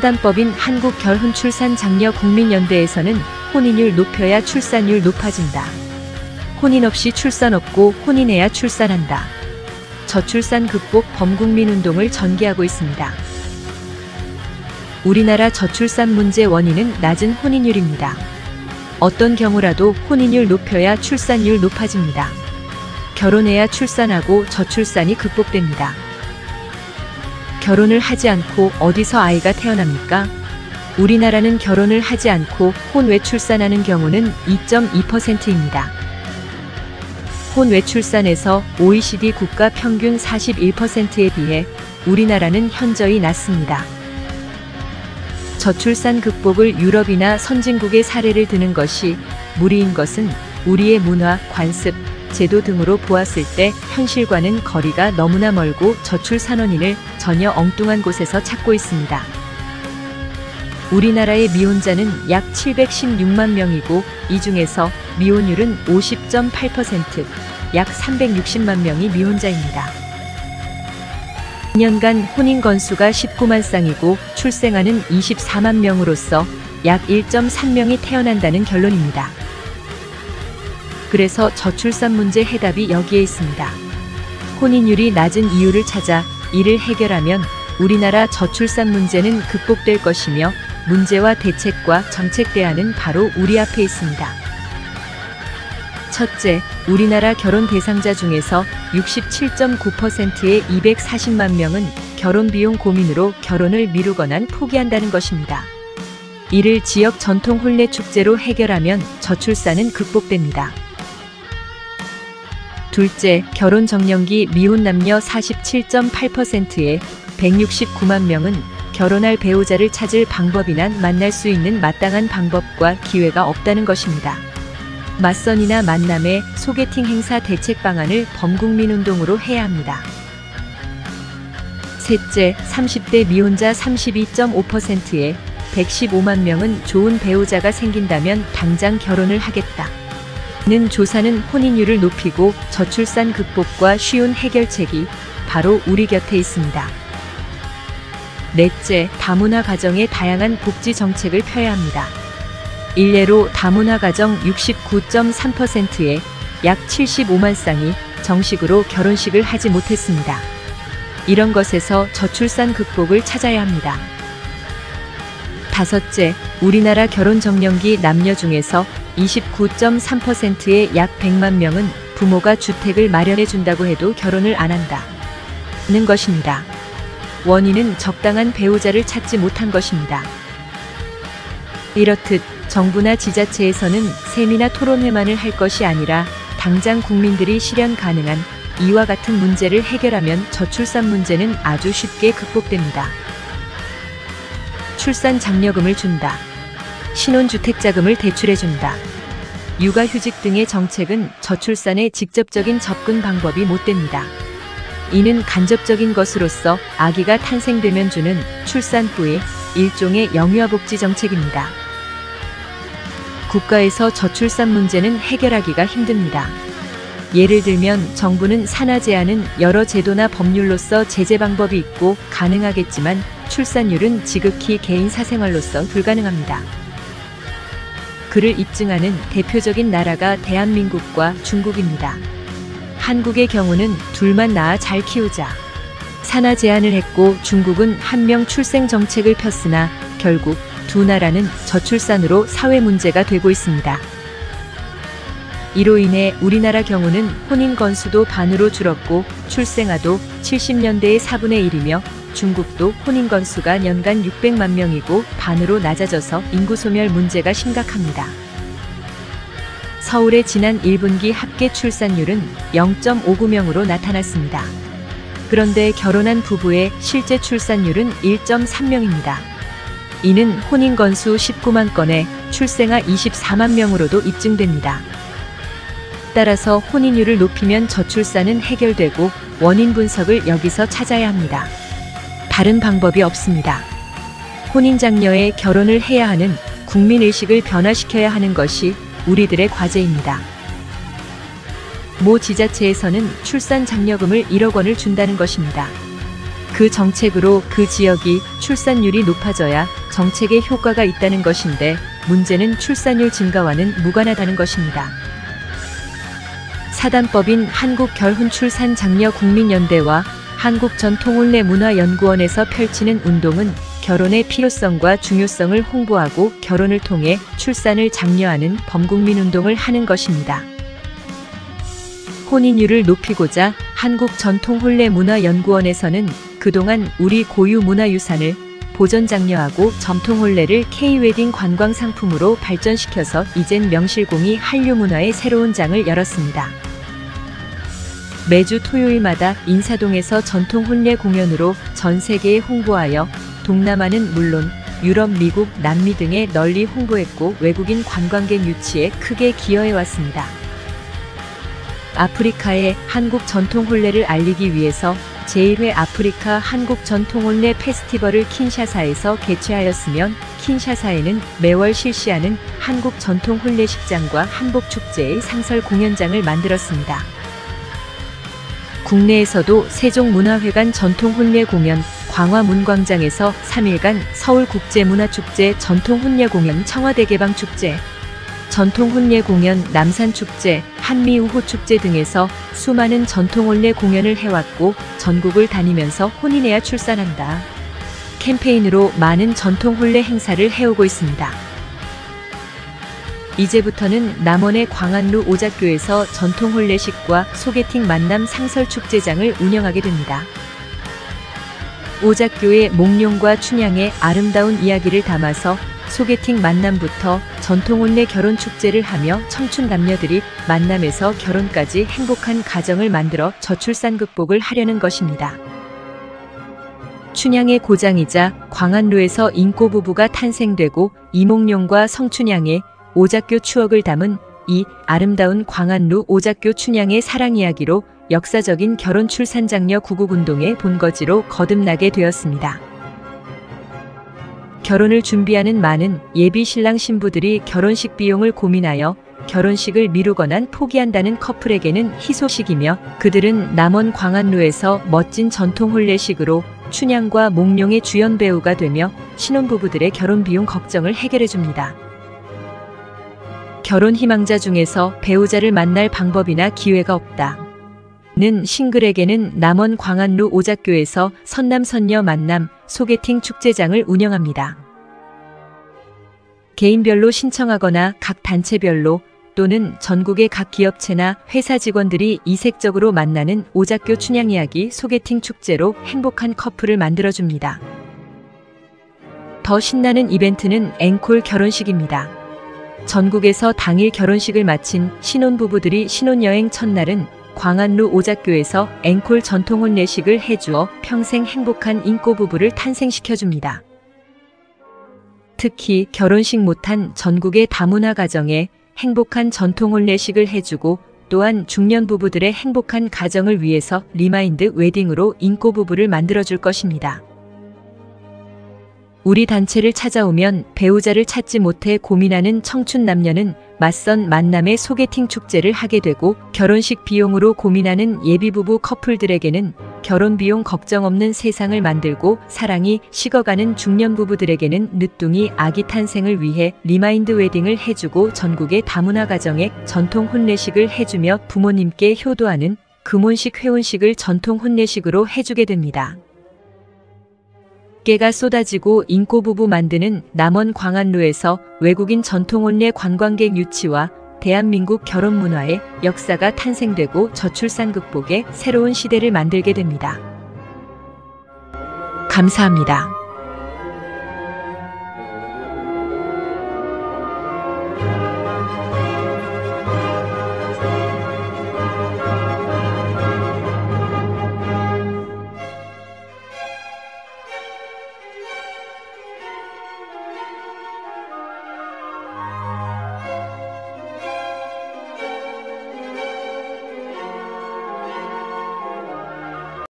사단법인 한국결혼출산장려국민연대에서는 혼인율 높여야 출산율 높아진다. 혼인 없이 출산 없고 혼인해야 출산한다. 저출산 극복 범국민 운동을 전개하고 있습니다. 우리나라 저출산 문제 원인은 낮은 혼인율입니다. 어떤 경우라도 혼인율 높여야 출산율 높아집니다. 결혼해야 출산하고 저출산이 극복됩니다. 결혼을 하지 않고 어디서 아이가 태어납니까? 우리나라는 결혼을 하지 않고 혼외 출산하는 경우는 2.2%입니다. 혼외 출산에서 OECD 국가 평균 41%에 비해 우리나라는 현저히 낮습니다. 저출산 극복을 유럽이나 선진국의 사례를 드는 것이 무리인 것은 우리의 문화, 관습, 제도 등으로 보았을 때 현실과는 거리가 너무나 멀고 저출산원인을 전혀 엉뚱한 곳에서 찾고 있습니다. 우리나라의 미혼자는 약 716만 명이고 이 중에서 미혼율은 50.8%, 약 360만 명이 미혼자입니다. 2년간 혼인 건수가 19만 쌍이고 출생아는 24만 명으로서 약 1.3명이 태어난다는 결론입니다. 그래서 저출산 문제 해답이 여기에 있습니다. 혼인율이 낮은 이유를 찾아 이를 해결하면 우리나라 저출산 문제는 극복될 것이며 문제와 대책과 정책 대안은 바로 우리 앞에 있습니다. 첫째, 우리나라 결혼 대상자 중에서 67.9%의 240만 명은 결혼 비용 고민으로 결혼을 미루거나 포기한다는 것입니다. 이를 지역 전통 혼례 축제로 해결하면 저출산은 극복됩니다. 둘째, 결혼 정년기 미혼 남녀 47.8%의 169만 명은 결혼할 배우자를 찾을 방법이나 만날 수 있는 마땅한 방법과 기회가 없다는 것입니다. 맞선이나 만남의 소개팅 행사 대책 방안을 범국민 운동으로 해야 합니다. 셋째, 30대 미혼자 32.5%의 115만 명은 좋은 배우자가 생긴다면 당장 결혼을 하겠다. 는 조사는 혼인율을 높이고 저출산 극복과 쉬운 해결책이 바로 우리 곁에 있습니다. 넷째, 다문화 가정의 다양한 복지 정책을 펴야 합니다. 일례로 다문화 가정 69.3%의 약 75만 쌍이 정식으로 결혼식을 하지 못했습니다. 이런 것에서 저출산 극복을 찾아야 합니다. 다섯째, 우리나라 결혼 정년기 남녀 중에서 29.3%의 약 100만 명은 부모가 주택을 마련해 준다고 해도 결혼을 안 한다는 것입니다. 원인은 적당한 배우자를 찾지 못한 것입니다. 이렇듯 정부나 지자체에서는 세미나 토론회만을 할 것이 아니라 당장 국민들이 실현 가능한 이와 같은 문제를 해결하면 저출산 문제는 아주 쉽게 극복됩니다. 출산 장려금을 준다. 신혼주택자금을 대출해준다. 육아휴직 등의 정책은 저출산에 직접적인 접근 방법이 못 됩니다. 이는 간접적인 것으로서 아기가 탄생되면 주는 출산 후의 일종의 영유아복지 정책입니다. 국가에서 저출산 문제는 해결하기가 힘듭니다. 예를 들면 정부는 산하제한은 여러 제도나 법률로서 제재 방법이 있고 가능하겠지만 출산율은 지극히 개인 사생활로서 불가능합니다. 그를 입증하는 대표적인 나라가 대한민국과 중국입니다. 한국의 경우는 둘만 낳아 잘 키우자. 산하 제한을 했고 중국은 한 명 출생 정책을 폈으나 결국 두 나라는 저출산으로 사회 문제가 되고 있습니다. 이로 인해 우리나라 경우는 혼인 건수도 반으로 줄었고 출생아도 70년대의 4분의 1이며 중국도 혼인 건수가 연간 600만 명이고 반으로 낮아져서 인구 소멸 문제가 심각합니다. 서울의 지난 1분기 합계 출산율은 0.59명으로 나타났습니다. 그런데 결혼한 부부의 실제 출산율은 1.3명입니다. 이는 혼인 건수 19만 건에 출생아 24만 명으로도 입증됩니다. 따라서 혼인율을 높이면 저출산은 해결되고 원인 분석을 여기서 찾아야 합니다. 다른 방법이 없습니다. 혼인장려에 결혼을 해야 하는 국민의식을 변화시켜야 하는 것이 우리들의 과제입니다. 모 지자체에서는 출산장려금을 1억 원을 준다는 것입니다. 그 정책으로 그 지역이 출산율이 높아져야 정책에 효과가 있다는 것인데 문제는 출산율 증가와는 무관하다는 것입니다. 사단법인 한국결혼출산장려국민연대와 한국전통혼례문화연구원에서 펼치는 운동은 결혼의 필요성과 중요성을 홍보하고 결혼을 통해 출산을 장려하는 범국민운동을 하는 것입니다. 혼인율을 높이고자 한국전통혼례문화연구원에서는 그동안 우리 고유 문화유산을 보존 장려하고 전통혼례를 K-웨딩 관광상품으로 발전시켜서 이젠 명실공히 한류문화의 새로운 장을 열었습니다. 매주 토요일마다 인사동에서 전통혼례 공연으로 전 세계에 홍보하여 동남아는 물론 유럽, 미국, 남미 등에 널리 홍보했고 외국인 관광객 유치에 크게 기여해왔습니다. 아프리카의 한국 전통혼례를 알리기 위해서 제1회 아프리카 한국 전통혼례 페스티벌을 킨샤사에서 개최하였으며 킨샤사에는 매월 실시하는 한국 전통혼례식장과 한복축제의 상설 공연장을 만들었습니다. 국내에서도 세종문화회관 전통혼례 공연, 광화문광장에서 3일간 서울국제문화축제 전통혼례 공연, 청와대개방축제, 전통혼례 공연, 남산축제, 한미우호축제 등에서 수많은 전통혼례 공연을 해왔고 전국을 다니면서 혼인해야 출산한다 캠페인으로 많은 전통혼례 행사를 해오고 있습니다. 이제부터는 남원의 광안루 오작교에서 전통혼례식과 소개팅 만남 상설축제장을 운영하게 됩니다. 오작교의 몽룡과 춘향의 아름다운 이야기를 담아서 소개팅 만남부터 전통혼례 결혼축제를 하며 청춘 남녀들이 만남에서 결혼까지 행복한 가정을 만들어 저출산 극복을 하려는 것입니다. 춘향의 고장이자 광안루에서 인꼬부부가 탄생되고 이몽룡과 성춘향의 오작교 추억을 담은 이 아름다운 광안루 오작교 춘향의 사랑 이야기로 역사적인 결혼 출산 장려 구국운동의 본거지로 거듭나게 되었습니다. 결혼을 준비하는 많은 예비 신랑 신부들이 결혼식 비용을 고민하여 결혼식을 미루거나 포기한다는 커플에게는 희소식이며 그들은 남원 광안루에서 멋진 전통혼례식으로 춘향과 몽룡의 주연 배우가 되며 신혼부부들의 결혼 비용 걱정을 해결해줍니다. 결혼 희망자 중에서 배우자를 만날 방법이나 기회가 없다는 싱글에게는 남원 광안루 오작교에서 선남선녀 만남 소개팅 축제장을 운영합니다. 개인별로 신청하거나 각 단체별로 또는 전국의 각 기업체나 회사 직원들이 이색적으로 만나는 오작교 춘향 이야기 소개팅 축제로 행복한 커플을 만들어줍니다. 더 신나는 이벤트는 앵콜 결혼식입니다. 전국에서 당일 결혼식을 마친 신혼부부들이 신혼여행 첫날은 광안루 오작교에서 앵콜 전통혼례식을 해주어 평생 행복한 인꼬부부를 탄생시켜줍니다. 특히 결혼식 못한 전국의 다문화 가정에 행복한 전통혼례식을 해주고 또한 중년 부부들의 행복한 가정을 위해서 리마인드 웨딩으로 인꼬부부를 만들어줄 것입니다. 우리 단체를 찾아오면 배우자를 찾지 못해 고민하는 청춘 남녀는 맞선 만남의 소개팅 축제를 하게 되고 결혼식 비용으로 고민하는 예비부부 커플들에게는 결혼 비용 걱정 없는 세상을 만들고 사랑이 식어가는 중년 부부들에게는 늦둥이 아기 탄생을 위해 리마인드 웨딩을 해주고 전국의 다문화 가정에 전통 혼례식을 해주며 부모님께 효도하는 금혼식 회혼식을 전통 혼례식으로 해주게 됩니다. 깨가 쏟아지고 인꼬부부 만드는 남원 광안루에서 외국인 전통혼례 관광객 유치와 대한민국 결혼 문화의 역사가 탄생되고 저출산 극복의 새로운 시대를 만들게 됩니다. 감사합니다.